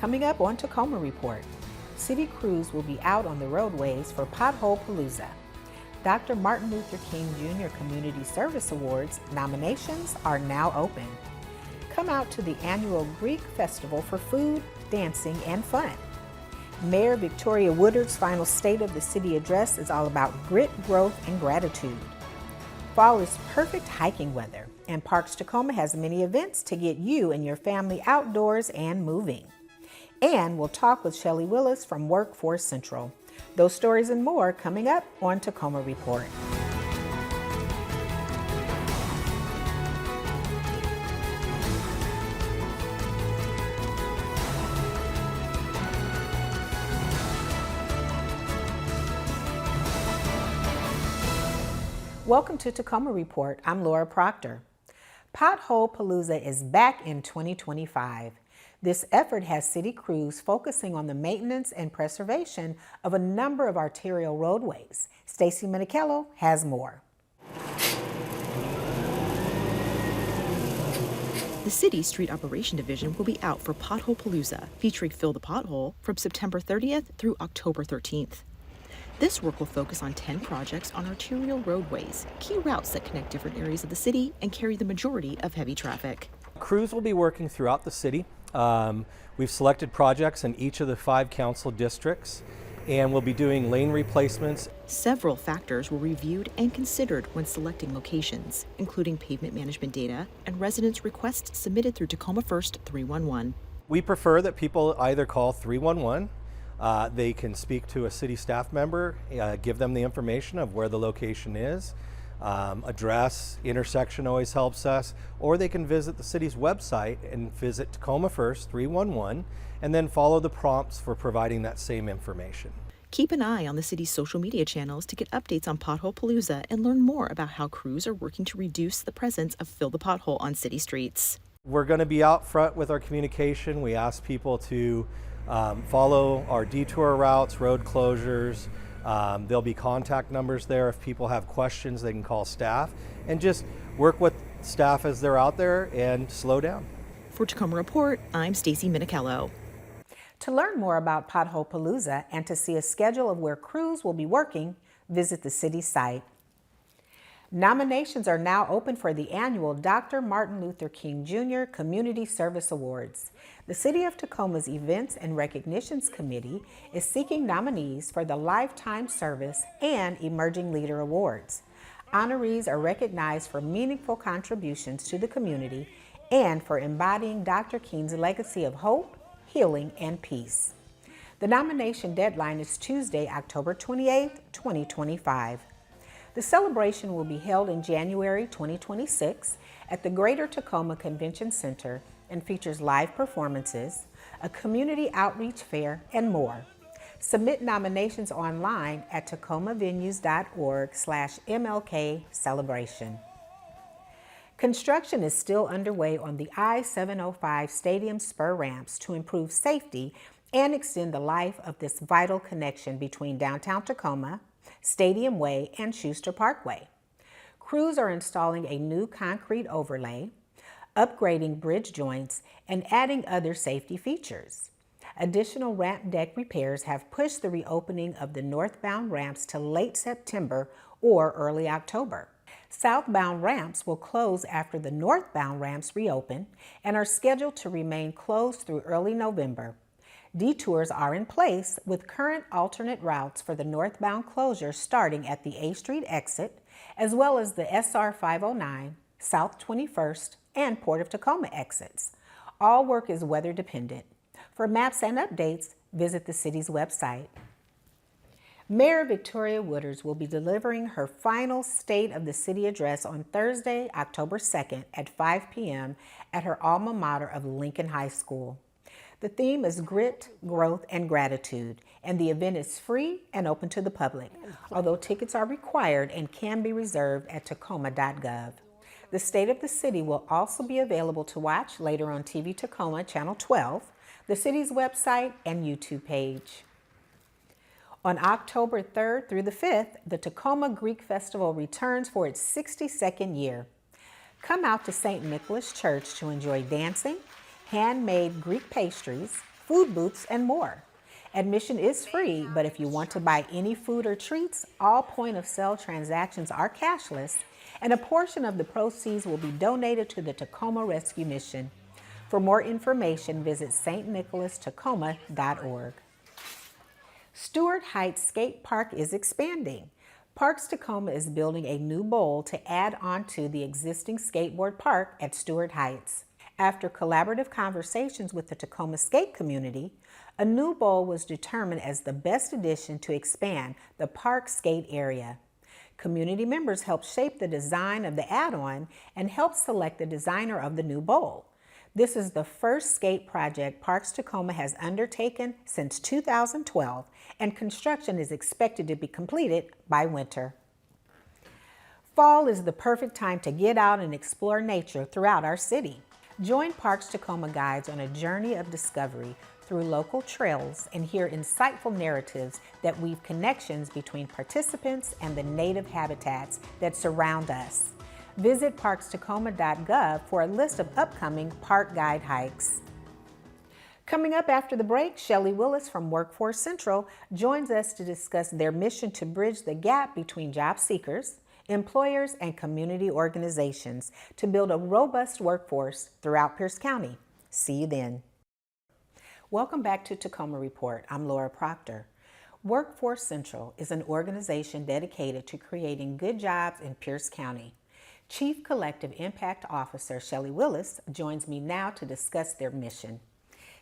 Coming up on Tacoma Report, city crews will be out on the roadways for Potholepalooza. Dr. Martin Luther King Jr. Community Service Awards nominations are now open. Come out to the annual Greek Festival for food, dancing, and fun. Mayor Victoria Woodards' final State of the City address is all about grit, growth, and gratitude. Fall is perfect hiking weather, and Parks Tacoma has many events to get you and your family outdoors and moving. And we'll talk with Shellie Willis from Workforce Central. Those stories and more coming up on Tacoma Report. Welcome to Tacoma Report. I'm Laura Proctor. Potholepalooza is back in 2025. This effort has city crews focusing on the maintenance and preservation of a number of arterial roadways. Stacy Minichello has more. The City Street Operation Division will be out for Potholepalooza, featuring Fill the Pothole from September 30th through October 13th. This work will focus on 10 projects on arterial roadways, key routes that connect different areas of the city and carry the majority of heavy traffic. Crews will be working throughout the city. We've selected projects in each of the 5 council districts, and we'll be doing lane replacements. Several factors were reviewed and considered when selecting locations, including pavement management data and residents' requests submitted through Tacoma First 311. We prefer that people either call 311. They can speak to a city staff member, give them the information of where the location is. Address, intersection always helps us, or they can visit the city's website and visit Tacoma First 311 and then follow the prompts for providing that same information. Keep an eye on the city's social media channels to get updates on Potholepalooza and learn more about how crews are working to reduce the presence of Fill the Pothole on city streets. We're going to be out front with our communication. We ask people to follow our detour routes, road closures. There'll be contact numbers there. If people have questions, they can call staff and just work with staff as they're out there and slow down. For Tacoma Report, I'm Stacy Minichello. To learn more about Potholepalooza and to see a schedule of where crews will be working, visit the city site. Nominations are now open for the annual Dr. Martin Luther King Jr. Community Service Awards. The City of Tacoma's Events and Recognitions Committee is seeking nominees for the Lifetime Service and Emerging Leader Awards. Honorees are recognized for meaningful contributions to the community and for embodying Dr. King's legacy of hope, healing, and peace. The nomination deadline is Tuesday, October 28, 2025. The celebration will be held in January 2026 at the Greater Tacoma Convention Center and features live performances, a community outreach fair, and more. Submit nominations online at tacomavenues.org/MLK Celebration. Construction is still underway on the I-705 Stadium spur ramps to improve safety and extend the life of this vital connection between downtown Tacoma, Stadium Way, and Schuster Parkway. Crews are installing a new concrete overlay, upgrading bridge joints, and adding other safety features. Additional ramp deck repairs have pushed the reopening of the northbound ramps to late September or early October. Southbound ramps will close after the northbound ramps reopen and are scheduled to remain closed through early November. Detours are in place with current alternate routes for the northbound closure starting at the A Street exit, as well as the SR 509, South 21st, and Port of Tacoma exits. All work is weather dependent. For maps and updates, visit the city's website. Mayor Victoria Woodards will be delivering her final State of the City address on Thursday, October 2nd at 5 p.m. at her alma mater of Lincoln High School. The theme is grit, growth, and gratitude, and the event is free and open to the public, although tickets are required and can be reserved at tacoma.gov. The State of the City will also be available to watch later on TV Tacoma Channel 12, the city's website, and YouTube page. On October 3rd through the 5th, the Tacoma Greek Festival returns for its 62nd year. Come out to St. Nicholas Church to enjoy dancing, handmade Greek pastries, food booths, and more. Admission is free, but if you want to buy any food or treats, all point-of-sale transactions are cashless, and a portion of the proceeds will be donated to the Tacoma Rescue Mission. For more information, visit stnicholas.tacoma.org. Stewart Heights Skate Park is expanding. Parks Tacoma is building a new bowl to add on to the existing skateboard park at Stewart Heights. After collaborative conversations with the Tacoma skate community, a new bowl was determined as the best addition to expand the park skate area. Community members helped shape the design of the add-on and helped select the designer of the new bowl. This is the first skate project Parks Tacoma has undertaken since 2012, and construction is expected to be completed by winter. Fall is the perfect time to get out and explore nature throughout our city. Join Parks Tacoma guides on a journey of discovery through local trails and hear insightful narratives that weave connections between participants and the native habitats that surround us. Visit parkstacoma.gov for a list of upcoming park guide hikes. Coming up after the break, Shellie Willis from Workforce Central joins us to discuss their mission to bridge the gap between job seekers, employers, and community organizations to build a robust workforce throughout Pierce County. See you then. Welcome back to Tacoma Report. I'm Laura Proctor. Workforce Central is an organization dedicated to creating good jobs in Pierce County. Chief Collective Impact Officer Shellie Willis joins me now to discuss their mission.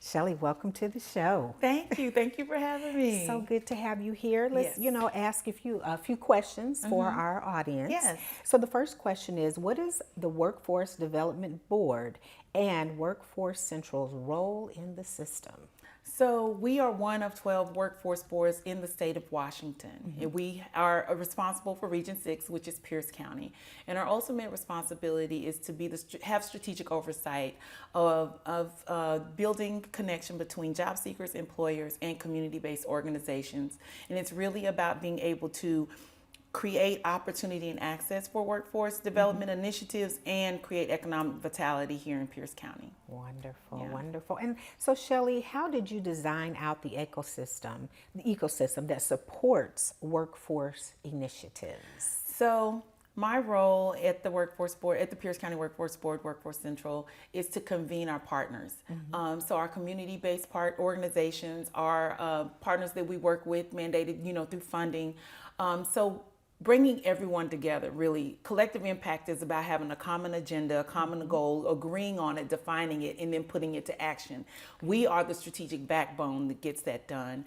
Shellie, welcome to the show. Thank you. Thank you for having me. So good to have you here. Let's, ask a few questions for our audience. Yes. So the first question is, what is the Workforce Development Board and Workforce Central's role in the system? So we are one of 12 workforce boards in the state of Washington. And we are responsible for Region 6, which is Pierce County. And our ultimate responsibility is to have strategic oversight of building connection between job seekers, employers, and community-based organizations. And it's really about being able to create opportunity and access for workforce development initiatives and create economic vitality here in Pierce County. Wonderful, wonderful. And so, Shellie, how did you design out the ecosystem that supports workforce initiatives? So, my role at the Workforce Board, at the Pierce County Workforce Board, Workforce Central, is to convene our partners. So our community-based organizations are partners that we work with, mandated, through funding. So bringing everyone together, really. Collective impact is about having a common agenda, a common goal, agreeing on it, defining it, and then putting it to action. We are the strategic backbone that gets that done.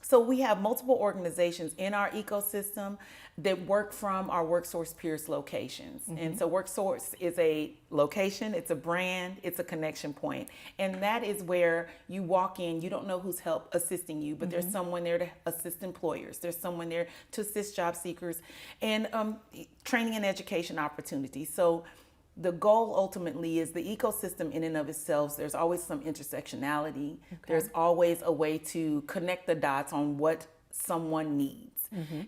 So we have multiple organizations in our ecosystem that work from our WorkSource Pierce locations. And so WorkSource is a location, it's a brand, it's a connection point. And that is where you walk in, you don't know who's assisting you, but there's someone there to assist employers. There's someone there to assist job seekers and training and education opportunities. So the goal ultimately is the ecosystem in and of itself. There's always some intersectionality. There's always a way to connect the dots on what someone needs.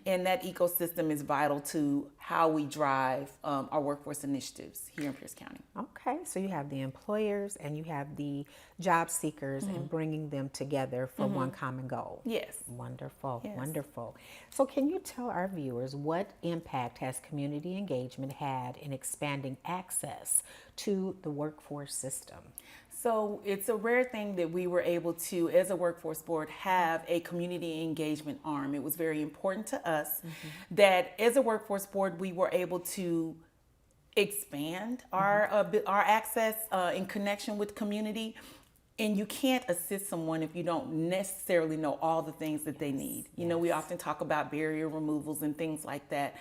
And that ecosystem is vital to how we drive our workforce initiatives here in Pierce County. Okay, so you have the employers and you have the job seekers and bringing them together for one common goal. Yes. Wonderful, Yes. wonderful. So can you tell our viewers what impact has community engagement had in expanding access to the workforce system? So it's a rare thing that we were able to, as a workforce board, have a community engagement arm. It was very important to us that as a workforce board, we were able to expand our access in connection with community. And you can't assist someone if you don't necessarily know all the things that they need. You know, we often talk about barrier removals and things like that.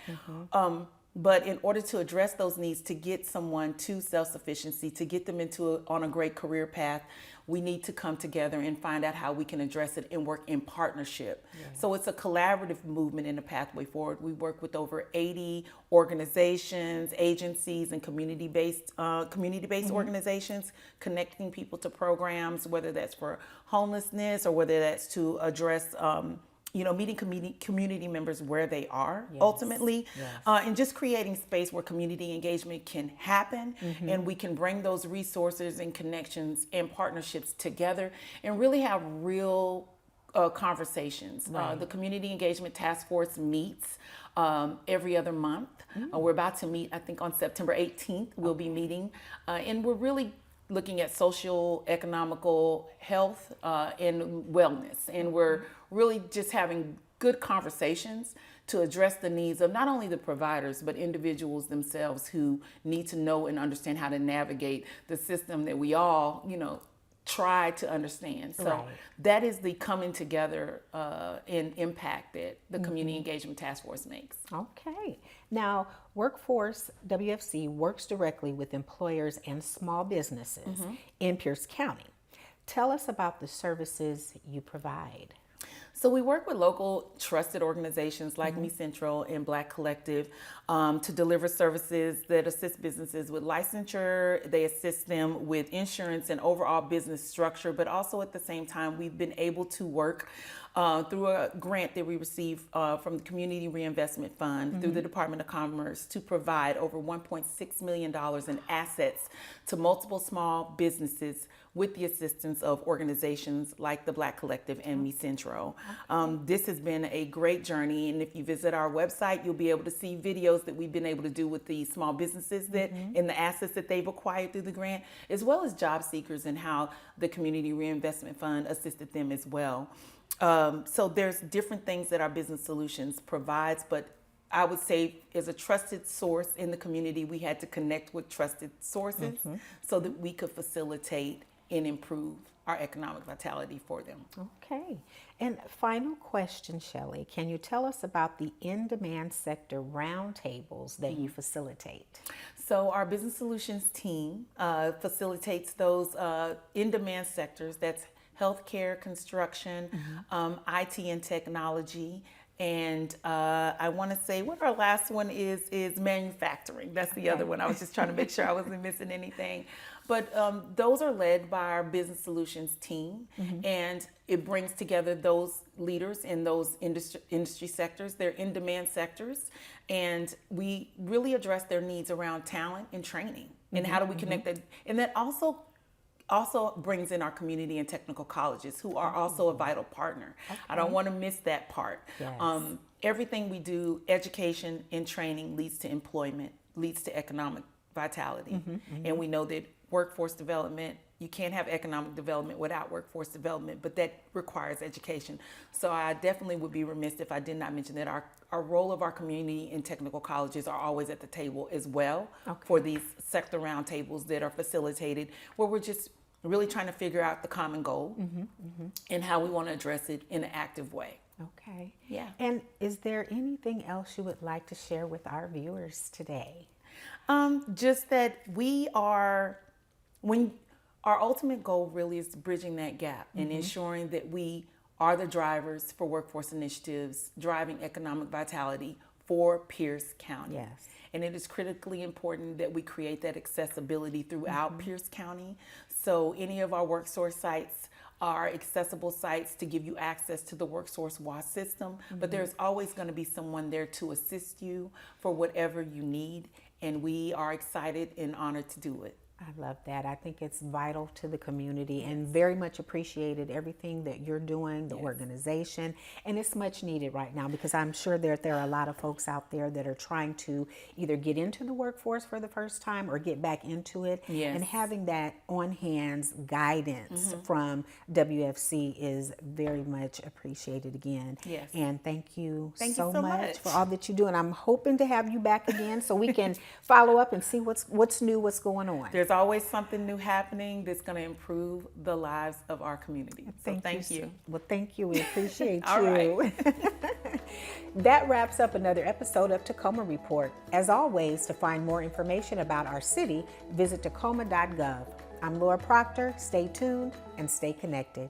But in order to address those needs, to get someone to self-sufficiency, to get them on a great career path, we need to come together and find out how we can address it and work in partnership. So it's a collaborative movement in the pathway forward. We work with over 80 organizations, agencies, and community-based organizations, connecting people to programs, whether that's for homelessness or whether that's to address meeting community members where they are ultimately, and just creating space where community engagement can happen, and we can bring those resources and connections and partnerships together and really have real conversations. The Community Engagement Task Force meets every other month. We're about to meet, I think, on September 18th. We'll be meeting, and we're really looking at social, economical, health, and wellness. And we're really just having good conversations to address the needs of not only the providers, but individuals themselves who need to know and understand how to navigate the system that we all, try to understand. So that is the coming together and impact that the Community Engagement Task Force makes. Okay. Now, Workforce WFC works directly with employers and small businesses in Pierce County. Tell us about the services you provide. So we work with local trusted organizations like Me Central and Black Collective to deliver services that assist businesses with licensure. They assist them with insurance and overall business structure, but also at the same time, we've been able to work through a grant that we received from the Community Reinvestment Fund through the Department of Commerce to provide over $1.6 million in assets to multiple small businesses with the assistance of organizations like the Black Collective and Me Centro. This has been a great journey, and if you visit our website, you'll be able to see videos that we've been able to do with the small businesses that and the assets that they've acquired through the grant, as well as job seekers and how the Community Reinvestment Fund assisted them as well. So there's different things that our business solutions provides, but I would say as a trusted source in the community, we had to connect with trusted sources so that we could facilitate and improve our economic vitality for them. Okay. And final question, Shellie, can you tell us about the in-demand sector roundtables that you facilitate? So our business solutions team facilitates those in-demand sectors. That's healthcare, construction, IT and technology. And I want to say what our last one is manufacturing. That's the other one. I was just trying to make sure I wasn't missing anything. But those are led by our business solutions team, and it brings together those leaders in those industry sectors. They're in-demand sectors, and we really address their needs around talent and training, and how do we connect that. And that also brings in our community and technical colleges, who are also a vital partner. I don't want to miss that part. Yes. Everything we do, education and training, leads to employment, leads to economic vitality. And we know that workforce development, you can't have economic development without workforce development, but that requires education. So I definitely would be remiss if I did not mention that our role of our community and technical colleges are always at the table as well for these sector roundtables that are facilitated, where we're just really trying to figure out the common goal and how we want to address it in an active way. Okay. Yeah. And is there anything else you would like to share with our viewers today? Just that our ultimate goal really is bridging that gap and ensuring that we are the drivers for workforce initiatives, driving economic vitality for Pierce County. Yes. And it is critically important that we create that accessibility throughout Pierce County. So any of our WorkSource sites are accessible sites to give you access to the WorkSource WAS system, but there's always going to be someone there to assist you for whatever you need, and we are excited and honored to do it. I love that. I think it's vital to the community and very much appreciated everything that you're doing, the organization, and it's much needed right now because I'm sure there are a lot of folks out there that are trying to either get into the workforce for the first time or get back into it. And having that on-hands guidance from WFC is very much appreciated again. And thank you so much for all that you do. And I'm hoping to have you back again so we can follow up and see what's new, what's going on. There's always something new happening that's going to improve the lives of our community. So thank you. Well, thank you. We appreciate All you. right. That wraps up another episode of Tacoma Report. As always, to find more information about our city, visit tacoma.gov. I'm Laura Proctor. Stay tuned and stay connected.